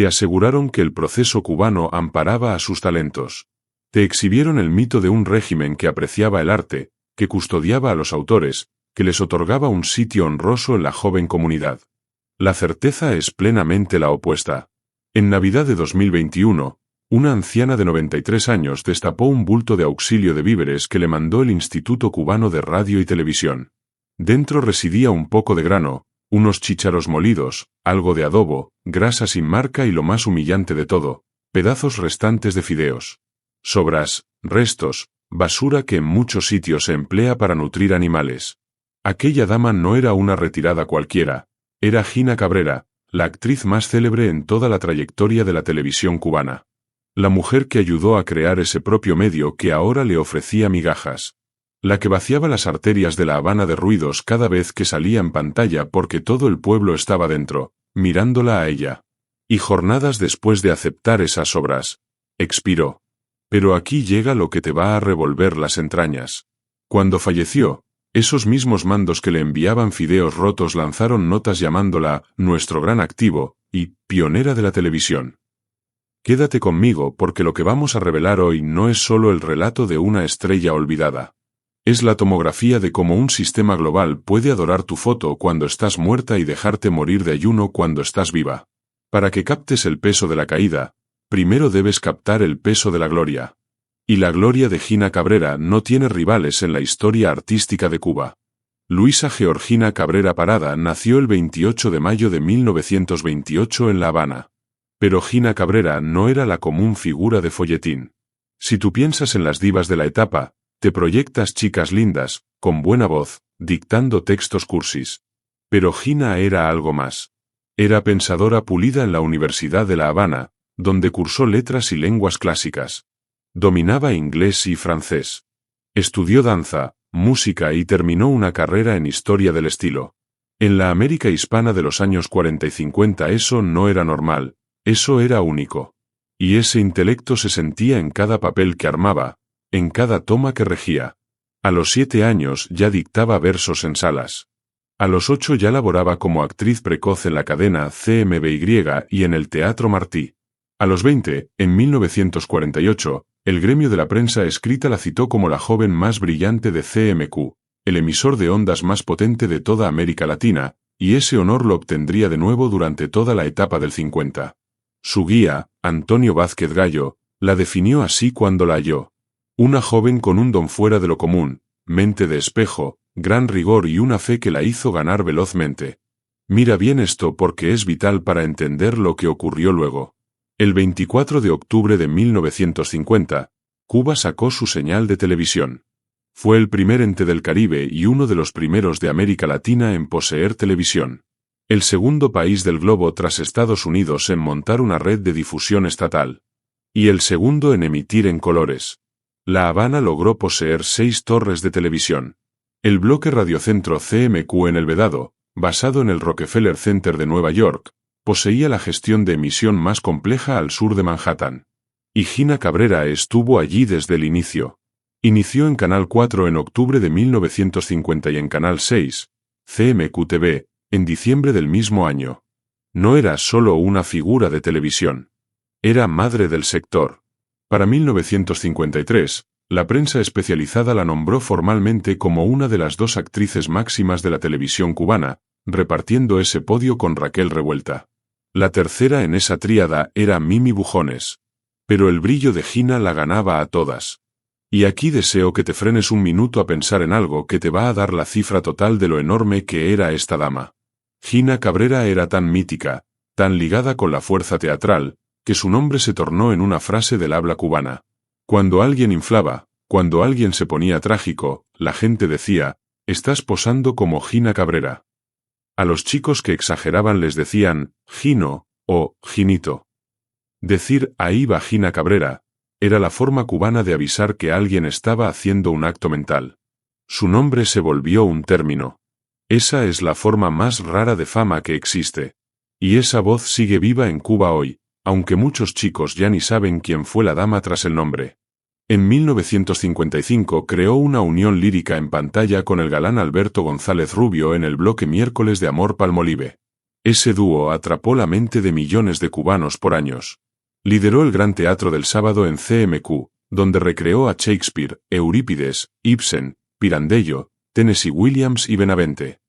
Te aseguraron que el proceso cubano amparaba a sus talentos. Te exhibieron el mito de un régimen que apreciaba el arte, que custodiaba a los autores, que les otorgaba un sitio honroso en la joven comunidad. La certeza es plenamente la opuesta. En Navidad de 2021, una anciana de 93 años destapó un bulto de auxilio de víveres que le mandó el Instituto Cubano de Radio y Televisión. Dentro residía un poco de grano, unos chícharos molidos, algo de adobo, grasa sin marca y lo más humillante de todo, pedazos restantes de fideos. Sobras, restos, basura que en muchos sitios se emplea para nutrir animales. Aquella dama no era una retirada cualquiera, era Gina Cabrera, la actriz más célebre en toda la trayectoria de la televisión cubana. La mujer que ayudó a crear ese propio medio que ahora le ofrecía migajas. La que vaciaba las arterias de La Habana de ruidos cada vez que salía en pantalla porque todo el pueblo estaba dentro, mirándola a ella. Y jornadas después de aceptar esas obras, expiró. Pero aquí llega lo que te va a revolver las entrañas. Cuando falleció, esos mismos mandos que le enviaban fideos rotos lanzaron notas llamándola nuestro gran activo y pionera de la televisión. Quédate conmigo porque lo que vamos a revelar hoy no es solo el relato de una estrella olvidada. Es la tomografía de cómo un sistema global puede adorar tu foto cuando estás muerta y dejarte morir de ayuno cuando estás viva. Para que captes el peso de la caída, primero debes captar el peso de la gloria. Y la gloria de Gina Cabrera no tiene rivales en la historia artística de Cuba. Luisa Georgina Cabrera Parada nació el 28 de mayo de 1928 en La Habana. Pero Gina Cabrera no era la común figura de folletín. Si tú piensas en las divas de la etapa, te proyectas chicas lindas, con buena voz, dictando textos cursis. Pero Gina era algo más. Era pensadora pulida en la Universidad de La Habana, donde cursó letras y lenguas clásicas. Dominaba inglés y francés. Estudió danza, música y terminó una carrera en historia del estilo. En la América hispana de los años 40 y 50 eso no era normal. Eso era único. Y ese intelecto se sentía en cada papel que armaba, en cada toma que regía. A los 7 años ya dictaba versos en salas. A los 8 ya laboraba como actriz precoz en la cadena CMBY y en el Teatro Martí. A los 20, en 1948, el gremio de la prensa escrita la citó como la joven más brillante de CMQ, el emisor de ondas más potente de toda América Latina, y ese honor lo obtendría de nuevo durante toda la etapa del 50. Su guía, Antonio Vázquez Gallo, la definió así cuando la halló. Una joven con un don fuera de lo común, mente de espejo, gran rigor y una fe que la hizo ganar velozmente. Mira bien esto porque es vital para entender lo que ocurrió luego. El 24 de octubre de 1950, Cuba sacó su señal de televisión. Fue el primer ente del Caribe y uno de los primeros de América Latina en poseer televisión. El segundo país del globo tras Estados Unidos en montar una red de difusión estatal. Y el segundo en emitir en colores. La Habana logró poseer 6 torres de televisión. El bloque radiocentro CMQ en El Vedado, basado en el Rockefeller Center de Nueva York, poseía la gestión de emisión más compleja al sur de Manhattan. Y Gina Cabrera estuvo allí desde el inicio. Inició en Canal 4 en octubre de 1950 y en Canal 6, CMQ-TV, en diciembre del mismo año. No era solo una figura de televisión. Era madre del sector. Para 1953, la prensa especializada la nombró formalmente como una de las 2 actrices máximas de la televisión cubana, repartiendo ese podio con Raquel Revuelta. La tercera en esa tríada era Mimi Bujones. Pero el brillo de Gina la ganaba a todas. Y aquí deseo que te frenes un minuto a pensar en algo que te va a dar la cifra total de lo enorme que era esta dama. Gina Cabrera era tan mítica, tan ligada con la fuerza teatral, que su nombre se tornó en una frase del habla cubana. Cuando alguien inflaba, cuando alguien se ponía trágico, la gente decía, estás posando como Gina Cabrera. A los chicos que exageraban les decían, Gino, o Ginito. Decir, ahí va Gina Cabrera, era la forma cubana de avisar que alguien estaba haciendo un acto mental. Su nombre se volvió un término. Esa es la forma más rara de fama que existe. Y esa voz sigue viva en Cuba hoy, aunque muchos chicos ya ni saben quién fue la dama tras el nombre. En 1955 creó una unión lírica en pantalla con el galán Alberto González Rubio en el bloque Miércoles de Amor Palmolive. Ese dúo atrapó la mente de millones de cubanos por años. Lideró el Gran Teatro del Sábado en CMQ, donde recreó a Shakespeare, Eurípides, Ibsen, Pirandello, Tennessee Williams y Benavente.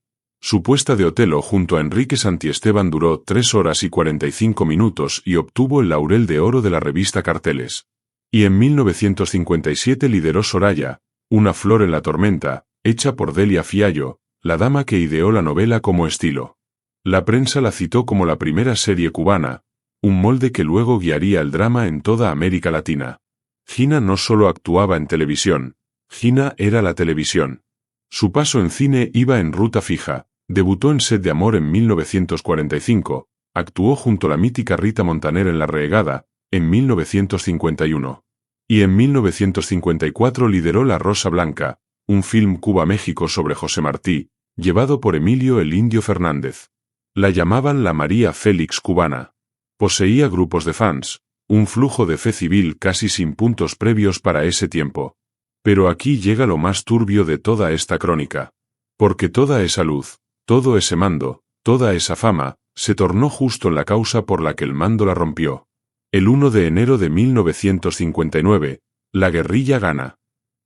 Su puesta de Otelo junto a Enrique Santiesteban duró 3 horas y 45 minutos y obtuvo el Laurel de Oro de la revista Carteles. Y en 1957 lideró Soraya, Una flor en la tormenta, hecha por Delia Fiallo, la dama que ideó la novela como estilo. La prensa la citó como la primera serie cubana, un molde que luego guiaría el drama en toda América Latina. Gina no solo actuaba en televisión, Gina era la televisión. Su paso en cine iba en ruta fija, debutó en Set de Amor en 1945, actuó junto a la mítica Rita Montaner en La Rehegada, en 1951. Y en 1954 lideró La Rosa Blanca, un film Cuba-México sobre José Martí, llevado por Emilio el Indio Fernández. La llamaban la María Félix cubana. Poseía grupos de fans, un flujo de fe civil casi sin puntos previos para ese tiempo. Pero aquí llega lo más turbio de toda esta crónica. Porque toda esa luz, todo ese mando, toda esa fama, se tornó justo en la causa por la que el mando la rompió. El 1 de enero de 1959, la guerrilla gana.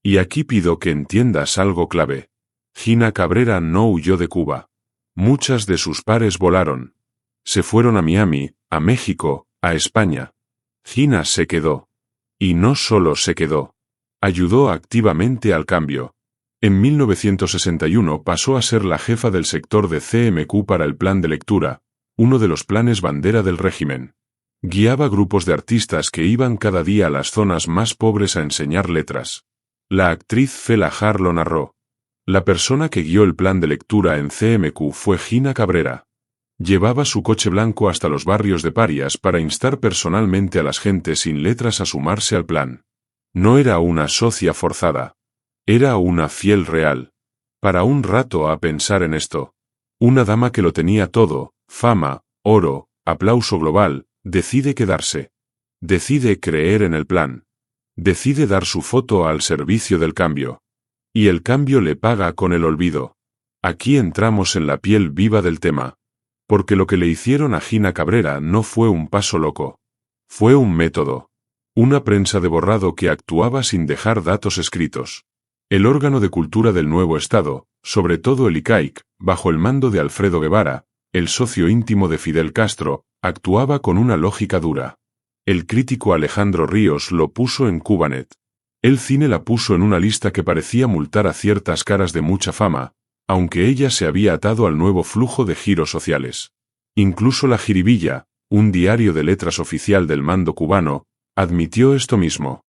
Y aquí pido que entiendas algo clave. Gina Cabrera no huyó de Cuba. Muchas de sus pares volaron. Se fueron a Miami, a México, a España. Gina se quedó. Y no solo se quedó. Ayudó activamente al cambio. En 1961 pasó a ser la jefa del sector de CMQ para el Plan de Lectura, uno de los planes bandera del régimen. Guiaba grupos de artistas que iban cada día a las zonas más pobres a enseñar letras. La actriz Fela Har lo narró. La persona que guió el plan de lectura en CMQ fue Gina Cabrera. Llevaba su coche blanco hasta los barrios de parias para instar personalmente a las gentes sin letras a sumarse al plan. No era una socia forzada. Era una fiel real. Para un rato a pensar en esto. Una dama que lo tenía todo, fama, oro, aplauso global, decide quedarse. Decide creer en el plan. Decide dar su foto al servicio del cambio. Y el cambio le paga con el olvido. Aquí entramos en la piel viva del tema. Porque lo que le hicieron a Gina Cabrera no fue un paso loco. Fue un método. Una prensa de borrado que actuaba sin dejar datos escritos. El órgano de cultura del nuevo Estado, sobre todo el ICAIC, bajo el mando de Alfredo Guevara, el socio íntimo de Fidel Castro, actuaba con una lógica dura. El crítico Alejandro Ríos lo puso en Cubanet. El cine la puso en una lista que parecía multar a ciertas caras de mucha fama, aunque ella se había atado al nuevo flujo de giros sociales. Incluso La Jiribilla, un diario de letras oficial del mando cubano, admitió esto mismo.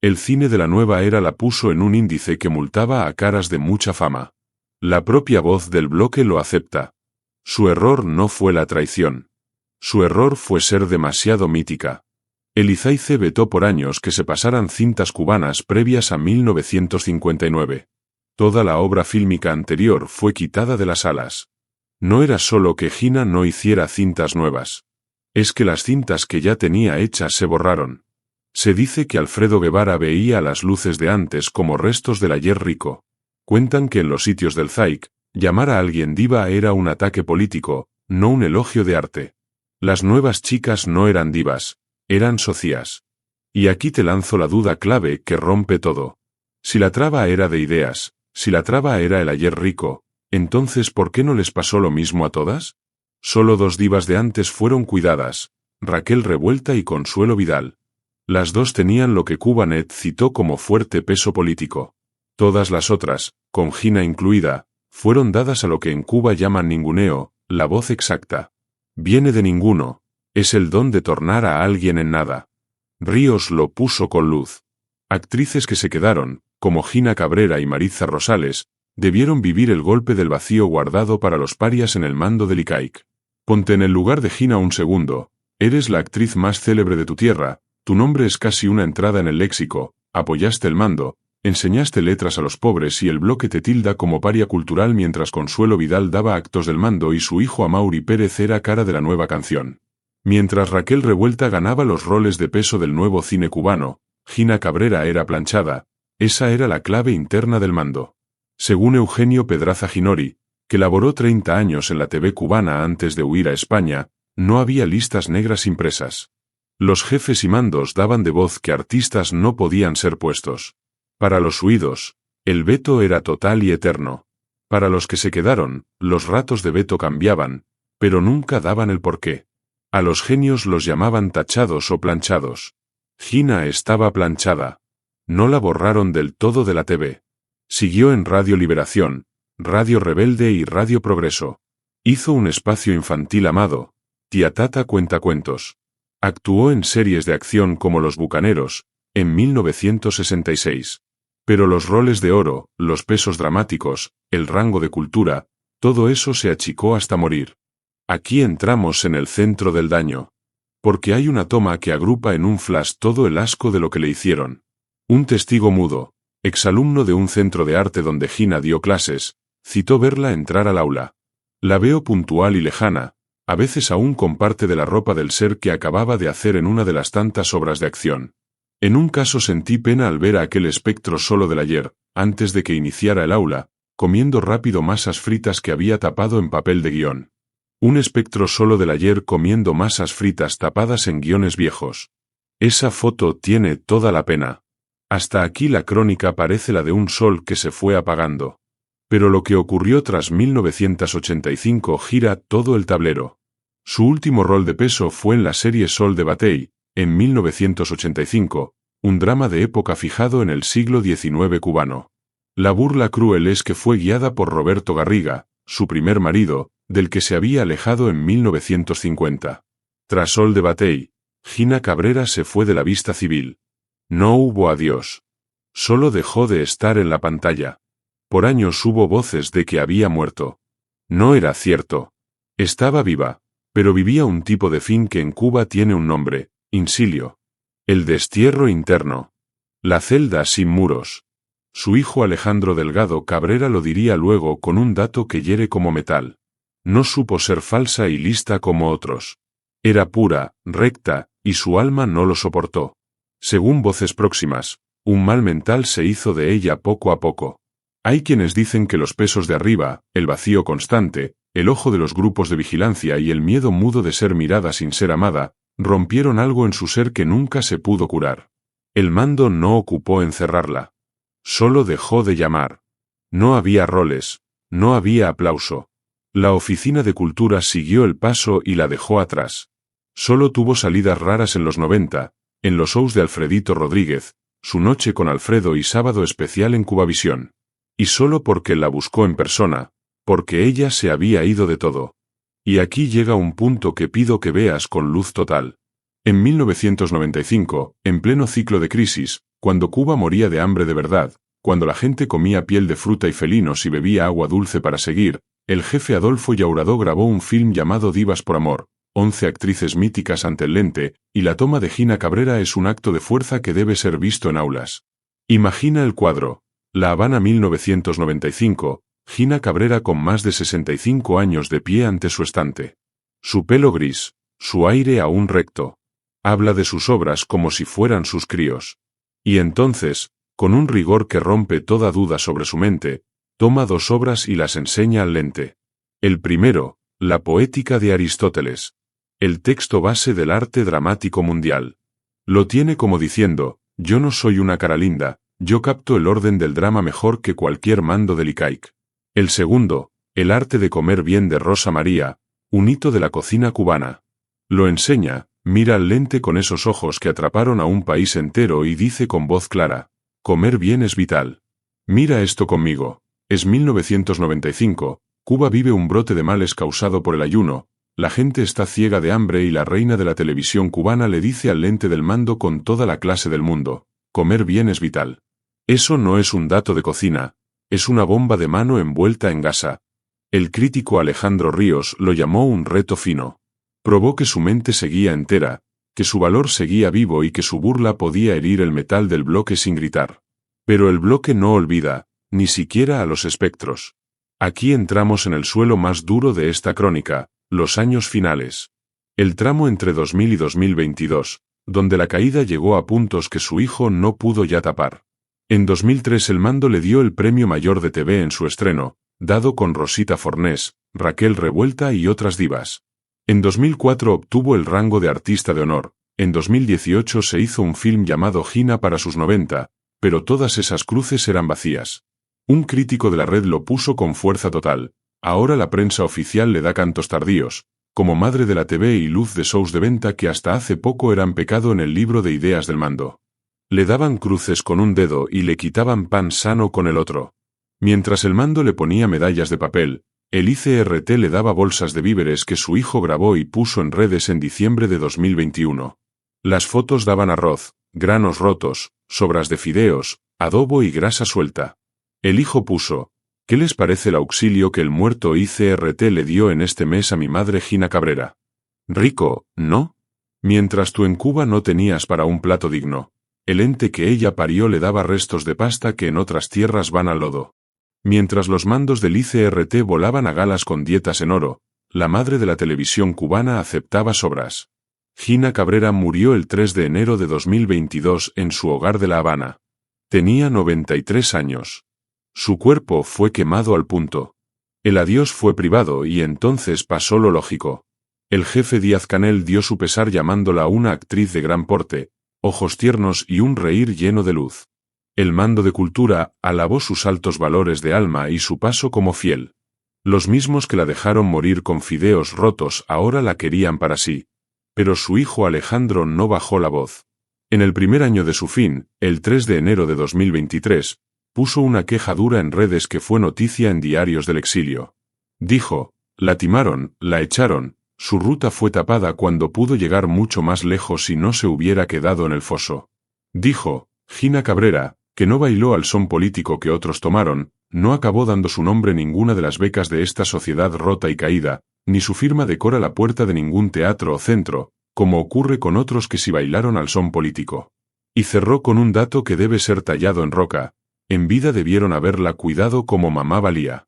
El cine de la nueva era la puso en un índice que multaba a caras de mucha fama. La propia voz del bloque lo acepta. Su error no fue la traición. Su error fue ser demasiado mítica. El ICAIC vetó por años que se pasaran cintas cubanas previas a 1959. Toda la obra fílmica anterior fue quitada de las salas. No era solo que Gina no hiciera cintas nuevas. Es que las cintas que ya tenía hechas se borraron. Se dice que Alfredo Guevara veía las luces de antes como restos del ayer rico. Cuentan que en los sitios del ZAIC, llamar a alguien diva era un ataque político, no un elogio de arte. Las nuevas chicas no eran divas. Eran socias. Y aquí te lanzo la duda clave que rompe todo. Si la traba era de ideas, si la traba era el ayer rico, entonces ¿por qué no les pasó lo mismo a todas? Solo dos divas de antes fueron cuidadas, Raquel Revuelta y Consuelo Vidal. Las dos tenían lo que Cubanet citó como fuerte peso político. Todas las otras, con Gina incluida, fueron dadas a lo que en Cuba llaman ninguneo, la voz exacta. Viene de ninguno. Es el don de tornar a alguien en nada. Ríos lo puso con luz. Actrices que se quedaron, como Gina Cabrera y Maritza Rosales, debieron vivir el golpe del vacío guardado para los parias en el mando del ICAIC. Ponte en el lugar de Gina un segundo. Eres la actriz más célebre de tu tierra, tu nombre es casi una entrada en el léxico, apoyaste el mando, enseñaste letras a los pobres y el bloque te tilda como paria cultural mientras Consuelo Vidal daba actos del mando y su hijo Amaury Pérez era cara de la nueva canción. Mientras Raquel Revuelta ganaba los roles de peso del nuevo cine cubano, Gina Cabrera era planchada. Esa era la clave interna del mando. Según Eugenio Pedraza Ginori, que laboró 30 años en la TV cubana antes de huir a España, no había listas negras impresas. Los jefes y mandos daban de voz que artistas no podían ser puestos. Para los huidos, el veto era total y eterno. Para los que se quedaron, los ratos de veto cambiaban, pero nunca daban el porqué. A los genios los llamaban tachados o planchados. Gina estaba planchada. No la borraron del todo de la TV. Siguió en Radio Liberación, Radio Rebelde y Radio Progreso. Hizo un espacio infantil amado, Tía Tata Cuentacuentos. Actuó en series de acción como Los Bucaneros, en 1966. Pero los roles de oro, los pesos dramáticos, el rango de cultura, todo eso se achicó hasta morir. Aquí entramos en el centro del daño. Porque hay una toma que agrupa en un flash todo el asco de lo que le hicieron. Un testigo mudo, exalumno de un centro de arte donde Gina dio clases, citó verla entrar al aula. La veo puntual y lejana, a veces aún con parte de la ropa del ser que acababa de hacer en una de las tantas obras de acción. En un caso sentí pena al ver a aquel espectro solo del ayer, antes de que iniciara el aula, comiendo rápido masas fritas que había tapado en papel de guión. Un espectro solo del ayer comiendo masas fritas tapadas en guiones viejos. Esa foto tiene toda la pena. Hasta aquí la crónica parece la de un sol que se fue apagando. Pero lo que ocurrió tras 1985 gira todo el tablero. Su último rol de peso fue en la serie Sol de Batey, en 1985, un drama de época fijado en el siglo XIX cubano. La burla cruel es que fue guiada por Roberto Garriga, su primer marido, del que se había alejado en 1950. Tras Sol de Batey, Gina Cabrera se fue de la vista civil. No hubo adiós. Solo dejó de estar en la pantalla. Por años hubo voces de que había muerto. No era cierto. Estaba viva, pero vivía un tipo de fin que en Cuba tiene un nombre, insilio. El destierro interno. La celda sin muros. Su hijo Alejandro Delgado Cabrera lo diría luego con un dato que hiere como metal. No supo ser falsa y lista como otros. Era pura, recta, y su alma no lo soportó. Según voces próximas, un mal mental se hizo de ella poco a poco. Hay quienes dicen que los pesos de arriba, el vacío constante, el ojo de los grupos de vigilancia y el miedo mudo de ser mirada sin ser amada, rompieron algo en su ser que nunca se pudo curar. El mando no ocupó encerrarla. Solo dejó de llamar. No había roles, no había aplauso. La Oficina de Cultura siguió el paso y la dejó atrás. Solo tuvo salidas raras en los 90, en los shows de Alfredito Rodríguez, Su Noche con Alfredo y Sábado Especial en Cubavisión. Y solo porque la buscó en persona, porque ella se había ido de todo. Y aquí llega un punto que pido que veas con luz total. En 1995, en pleno ciclo de crisis, cuando Cuba moría de hambre de verdad, cuando la gente comía piel de fruta y felinos y bebía agua dulce para seguir, el jefe Adolfo Llauradó grabó un film llamado Divas por Amor, 11 actrices míticas ante el lente, y la toma de Gina Cabrera es un acto de fuerza que debe ser visto en aulas. Imagina el cuadro. La Habana 1995, Gina Cabrera con más de 65 años de pie ante su estante. Su pelo gris, su aire aún recto. Habla de sus obras como si fueran sus críos. Y entonces, con un rigor que rompe toda duda sobre su mente, toma dos obras y las enseña al lente. El primero, La Poética de Aristóteles. El texto base del arte dramático mundial. Lo tiene como diciendo, yo no soy una cara linda, yo capto el orden del drama mejor que cualquier mando del ICAIC. El segundo, El arte de comer bien de Rosa María, un hito de la cocina cubana. Lo enseña, mira al lente con esos ojos que atraparon a un país entero y dice con voz clara, comer bien es vital. Mira esto conmigo, es 1995, Cuba vive un brote de males causado por el ayuno, la gente está ciega de hambre y la reina de la televisión cubana le dice al lente del mando con toda la clase del mundo, comer bien es vital. Eso no es un dato de cocina, es una bomba de mano envuelta en gasa. El crítico Alejandro Ríos lo llamó un reto fino. Probó que su mente seguía entera, que su valor seguía vivo y que su burla podía herir el metal del bloque sin gritar. Pero el bloque no olvida, ni siquiera a los espectros. Aquí entramos en el suelo más duro de esta crónica, los años finales. El tramo entre 2000 y 2022, donde la caída llegó a puntos que su hijo no pudo ya tapar. En 2003 el mando le dio el premio mayor de TV en su estreno, dado con Rosita Fornés, Raquel Revuelta y otras divas. En 2004 obtuvo el rango de artista de honor. En 2018 se hizo un film llamado Gina para sus 90, pero todas esas cruces eran vacías. Un crítico de la red lo puso con fuerza total. Ahora la prensa oficial le da cantos tardíos, como madre de la TV y luz de shows de venta que hasta hace poco eran pecado en el libro de ideas del mando. Le daban cruces con un dedo y le quitaban pan sano con el otro. Mientras el mando le ponía medallas de papel, el ICRT le daba bolsas de víveres que su hijo grabó y puso en redes en diciembre de 2021. Las fotos daban arroz, granos rotos, sobras de fideos, adobo y grasa suelta. El hijo puso: ¿qué les parece el auxilio que el muerto ICRT le dio en este mes a mi madre Gina Cabrera? Rico, ¿no? Mientras tú en Cuba no tenías para un plato digno. El ente que ella parió le daba restos de pasta que en otras tierras van al lodo. Mientras los mandos del ICRT volaban a galas con dietas en oro, la madre de la televisión cubana aceptaba sobras. Gina Cabrera murió el 3 de enero de 2022 en su hogar de La Habana. Tenía 93 años. Su cuerpo fue quemado al punto. El adiós fue privado y entonces pasó lo lógico. El jefe Díaz-Canel dio su pesar llamándola una actriz de gran porte, ojos tiernos y un reír lleno de luz. El mando de Cultura alabó sus altos valores de alma y su paso como fiel. Los mismos que la dejaron morir con fideos rotos ahora la querían para sí. Pero su hijo Alejandro no bajó la voz. En el primer año de su fin, el 3 de enero de 2023, puso una queja dura en redes que fue noticia en diarios del exilio. Dijo: la timaron, la echaron, su ruta fue tapada cuando pudo llegar mucho más lejos si no se hubiera quedado en el foso. Dijo: Gina Cabrera, que no bailó al son político que otros tomaron, no acabó dando su nombre ninguna de las becas de esta sociedad rota y caída, ni su firma decora la puerta de ningún teatro o centro, como ocurre con otros que sí bailaron al son político. Y cerró con un dato que debe ser tallado en roca: en vida debieron haberla cuidado como mamá valía.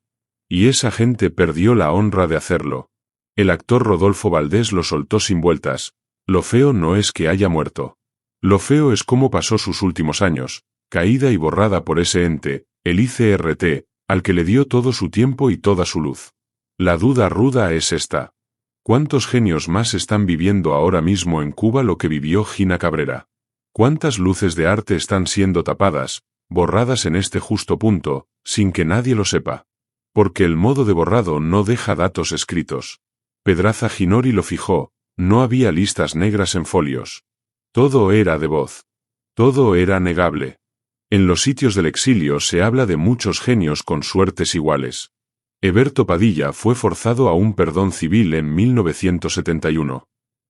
Y esa gente perdió la honra de hacerlo. El actor Rodolfo Valdés lo soltó sin vueltas: lo feo no es que haya muerto. Lo feo es cómo pasó sus últimos años, caída y borrada por ese ente, el ICRT, al que le dio todo su tiempo y toda su luz. La duda ruda es esta: ¿cuántos genios más están viviendo ahora mismo en Cuba lo que vivió Gina Cabrera? ¿Cuántas luces de arte están siendo tapadas, borradas en este justo punto, sin que nadie lo sepa? Porque el modo de borrado no deja datos escritos. Pedraza Ginori lo fijó: no había listas negras en folios. Todo era de voz. Todo era negable. En los sitios del exilio se habla de muchos genios con suertes iguales. Eberto Padilla fue forzado a un perdón civil en 1971.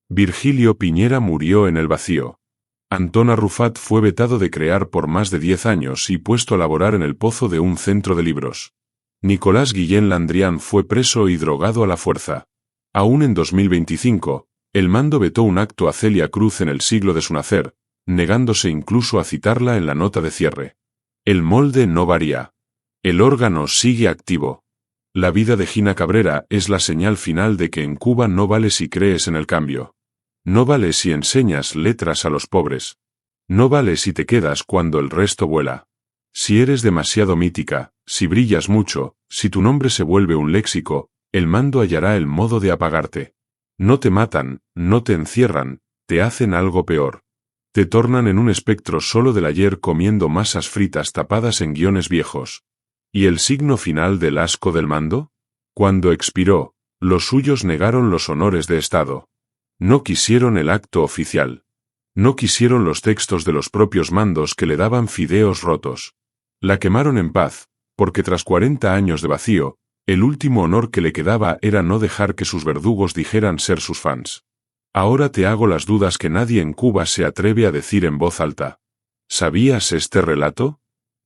Virgilio Piñera murió en el vacío. Antón Arrufat fue vetado de crear por más de 10 años y puesto a laborar en el pozo de un centro de libros. Nicolás Guillén Landrián fue preso y drogado a la fuerza. Aún en 2025, el mando vetó un acto a Celia Cruz en el siglo de su nacer, negándose incluso a citarla en la nota de cierre. El molde no varía. El órgano sigue activo. La vida de Gina Cabrera es la señal final de que en Cuba no vale si crees en el cambio. No vale si enseñas letras a los pobres. No vale si te quedas cuando el resto vuela. Si eres demasiado mítica, si brillas mucho, si tu nombre se vuelve un léxico, el mando hallará el modo de apagarte. No te matan, no te encierran, te hacen algo peor. Te tornan en un espectro solo del ayer comiendo masas fritas tapadas en guiones viejos. ¿Y el signo final del asco del mando? Cuando expiró, los suyos negaron los honores de Estado. No quisieron el acto oficial. No quisieron los textos de los propios mandos que le daban fideos rotos. La quemaron en paz, porque tras 40 años de vacío, el último honor que le quedaba era no dejar que sus verdugos dijeran ser sus fans. Ahora te hago las dudas que nadie en Cuba se atreve a decir en voz alta. ¿Sabías este relato?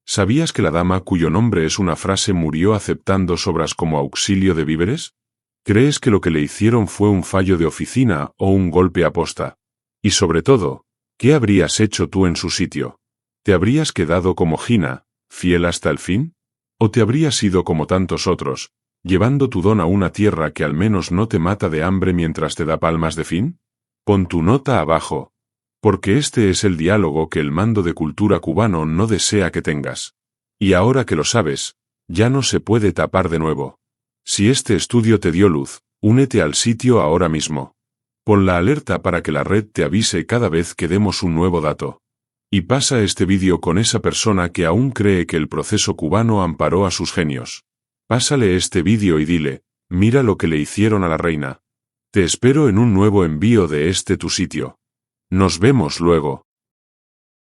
¿Sabías que la dama cuyo nombre es una frase murió aceptando sobras como auxilio de víveres? ¿Crees que lo que le hicieron fue un fallo de oficina o un golpe aposta? Y sobre todo, ¿qué habrías hecho tú en su sitio? ¿Te habrías quedado como Gina, fiel hasta el fin? ¿O te habrías ido como tantos otros, llevando tu don a una tierra que al menos no te mata de hambre mientras te da palmas de fin? Pon tu nota abajo. Porque este es el diálogo que el mando de Cultura cubano no desea que tengas. Y ahora que lo sabes, Ya no se puede tapar de nuevo. Si este estudio te dio luz, únete al sitio ahora mismo. Pon la alerta para que la red te avise cada vez que demos un nuevo dato. Y pasa este vídeo con esa persona que aún cree que el proceso cubano amparó a sus genios. Pásale este vídeo y dile, mira lo que le hicieron a la reina. Te espero en un nuevo envío de este tu sitio. Nos vemos luego.